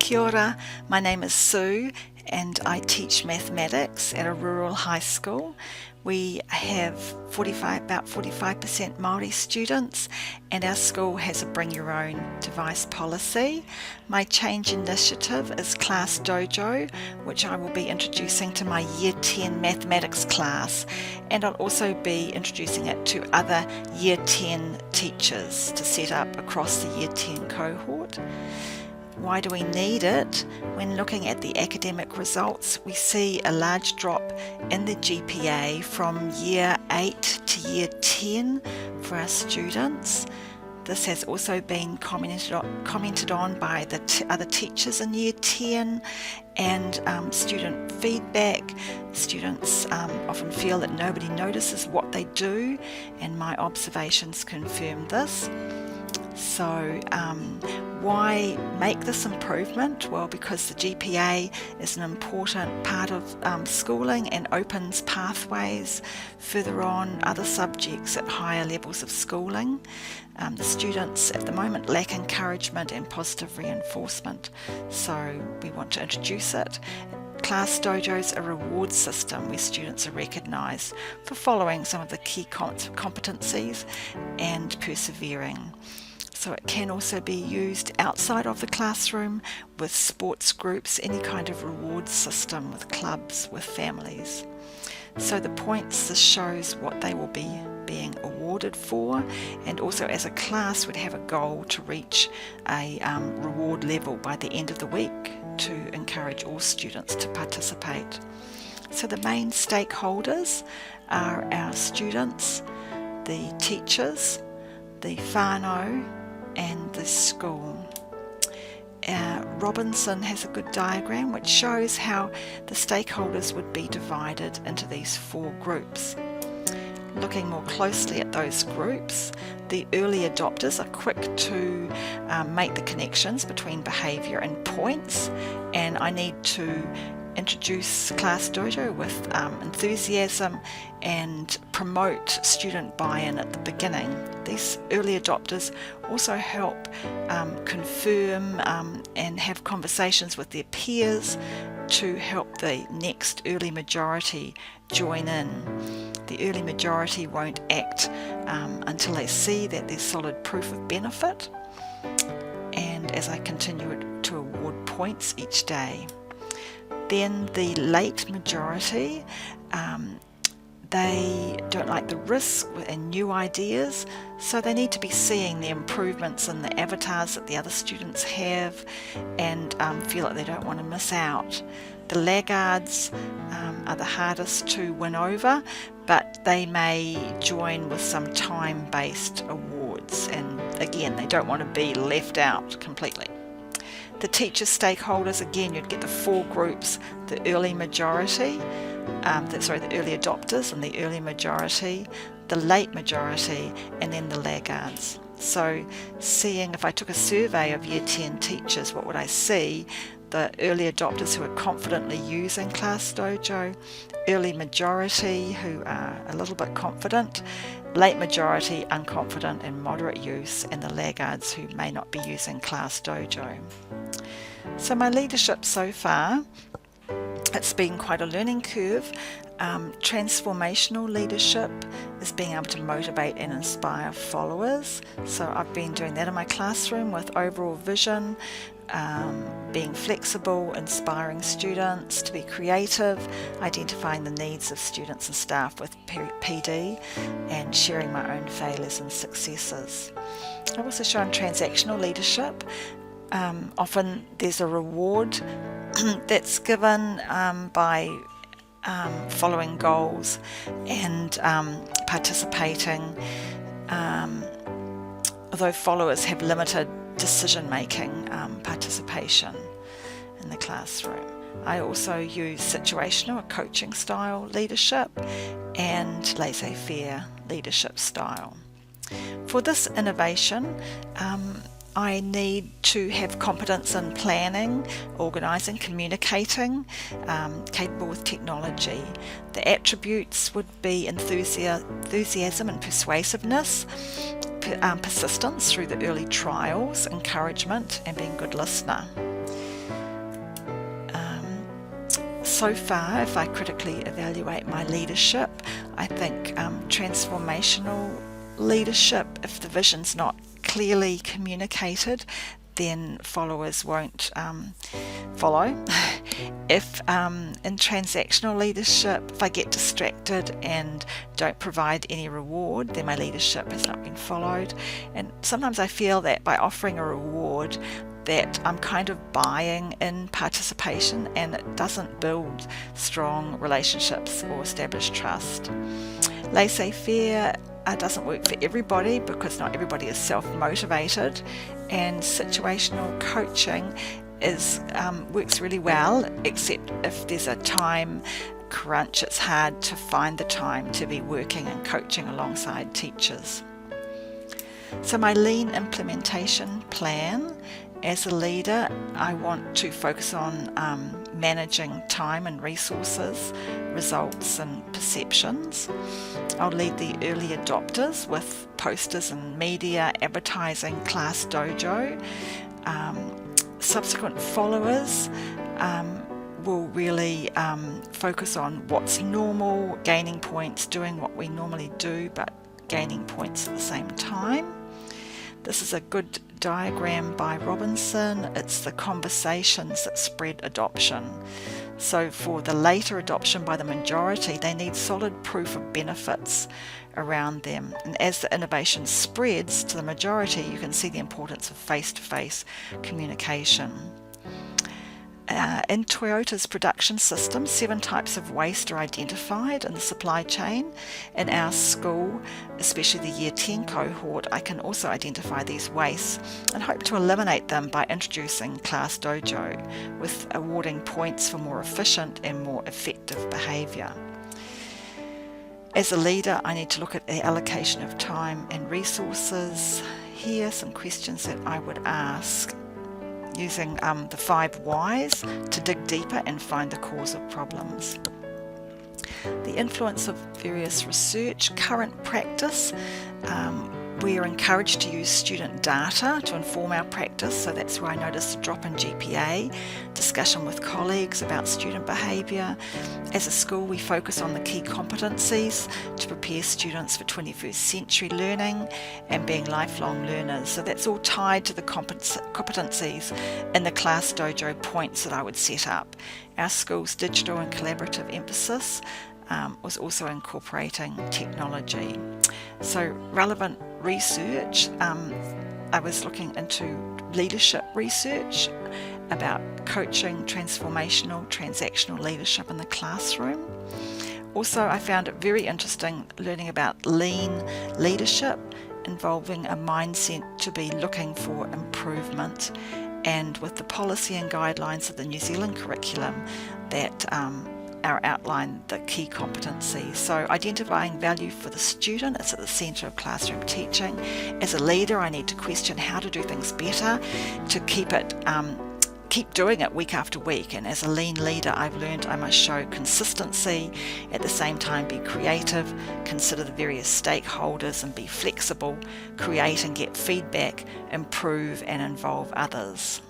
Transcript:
Kia ora, my name is Sue and I teach mathematics at a rural high school. We have about 45% Māori students and our school has a bring your own device policy. My change initiative is Class Dojo, which I will be introducing to my Year 10 mathematics class, and I'll also be introducing it to other Year 10 teachers to set up across the Year 10 cohort. Why do we need it? When looking at the academic results, we see a large drop in the GPA from Year 8 to Year 10 for our students. This has also been commented on by the other teachers in Year 10 and student feedback. Students often feel that nobody notices what they do, and my observations confirm this. So why make this improvement? Well, because the GPA is an important part of schooling and opens pathways further on other subjects at higher levels of schooling. The students at the moment lack encouragement and positive reinforcement, so we want to introduce it. Class Dojo's a reward system where students are recognised for following some of the key competencies and persevering. So it can also be used outside of the classroom with sports groups, any kind of reward system with clubs, with families. So the points, this shows what they will be being awarded for, and also as a class would have a goal to reach a reward level by the end of the week to encourage all students to participate. So the main stakeholders are our students, the teachers, the whānau, and the school. Robinson has a good diagram which shows how the stakeholders would be divided into these 4 groups. Looking more closely at those groups, the early adopters are quick to make the connections between behaviour and points, and I need to introduce Class Dojo with enthusiasm and promote student buy-in at the beginning. These early adopters also help confirm and have conversations with their peers to help the next early majority join in. The early majority won't act until they see that there's solid proof of benefit, and as I continue to award points each day. Then the late majority, they don't like the risk and new ideas, so they need to be seeing the improvements in the avatars that the other students have and feel like they don't want to miss out. The laggards are the hardest to win over, but they may join with some time-based awards, and again, they don't want to be left out completely. The teacher stakeholders, again, you'd get the 4 groups, the early majority, the early adopters and the early majority, the late majority, and then the laggards. So seeing, if I took a survey of Year 10 teachers, what would I see? The early adopters who are confidently using Class Dojo, early majority who are a little bit confident, late majority unconfident and moderate use, and the laggards who may not be using Class Dojo. So my leadership so far, it's been quite a learning curve. Transformational leadership is being able to motivate and inspire followers. So I've been doing that in my classroom with overall vision, being flexible, inspiring students to be creative, identifying the needs of students and staff with PD, and sharing my own failures and successes. I've also shown transactional leadership. Often there's a reward that's given by following goals and participating, although followers have limited decision-making participation in the classroom. I also use situational or coaching style leadership and laissez-faire leadership style. For this innovation, I need to have competence in planning, organising, communicating, capable with technology. The attributes would be enthusiasm and persuasiveness, persistence through the early trials, encouragement, and being a good listener. So far, if I critically evaluate my leadership, I think transformational leadership, if the vision's not clearly communicated, then followers won't follow. If in transactional leadership, if I get distracted and don't provide any reward, then my leadership has not been followed. And sometimes I feel that by offering a reward, that I'm kind of buying in participation, and it doesn't build strong relationships or establish trust. Laissez-faire doesn't work for everybody because not everybody is self-motivated, and situational coaching works really well, except if there's a time crunch. It's hard to find the time to be working and coaching alongside teachers. So my lean implementation plan: as a leader, I want to focus on managing time and resources, results and perceptions. I'll lead the early adopters with posters and media, advertising, Class Dojo. Subsequent followers will really focus on what's normal, gaining points, doing what we normally do, but gaining points at the same time. This is a good diagram by Robinson. It's the conversations that spread adoption. So for the later adoption by the majority, they need solid proof of benefits around them. And as the innovation spreads to the majority, you can see the importance of face-to-face communication. In Toyota's production system, 7 types of waste are identified in the supply chain. In our school, especially the Year 10 cohort, I can also identify these wastes and hope to eliminate them by introducing Class Dojo, with awarding points for more efficient and more effective behaviour. As a leader, I need to look at the allocation of time and resources. Here are some questions that I would ask, using the 5 whys to dig deeper and find the cause of problems. The influence of various research, current practice. We are encouraged to use student data to inform our practice, so that's where I noticed a drop in GPA. Discussion with colleagues about student behaviour. As a school, we focus on the key competencies to prepare students for 21st century learning and being lifelong learners. So that's all tied to the competencies in the Class Dojo points that I would set up. Our school's digital and collaborative emphasis was also incorporating technology. So relevant research, I was looking into leadership research about coaching, transformational, transactional leadership in the classroom. Also, I found it very interesting learning about lean leadership, involving a mindset to be looking for improvement, and with the policy and guidelines of the New Zealand curriculum that are outlined the key competencies. So identifying value for the student is at the centre of classroom teaching. As a leader, I need to question how to do things better to keep doing it week after week. And as a lean leader, I've learned I must show consistency, at the same time be creative, consider the various stakeholders and be flexible, create and get feedback, improve and involve others.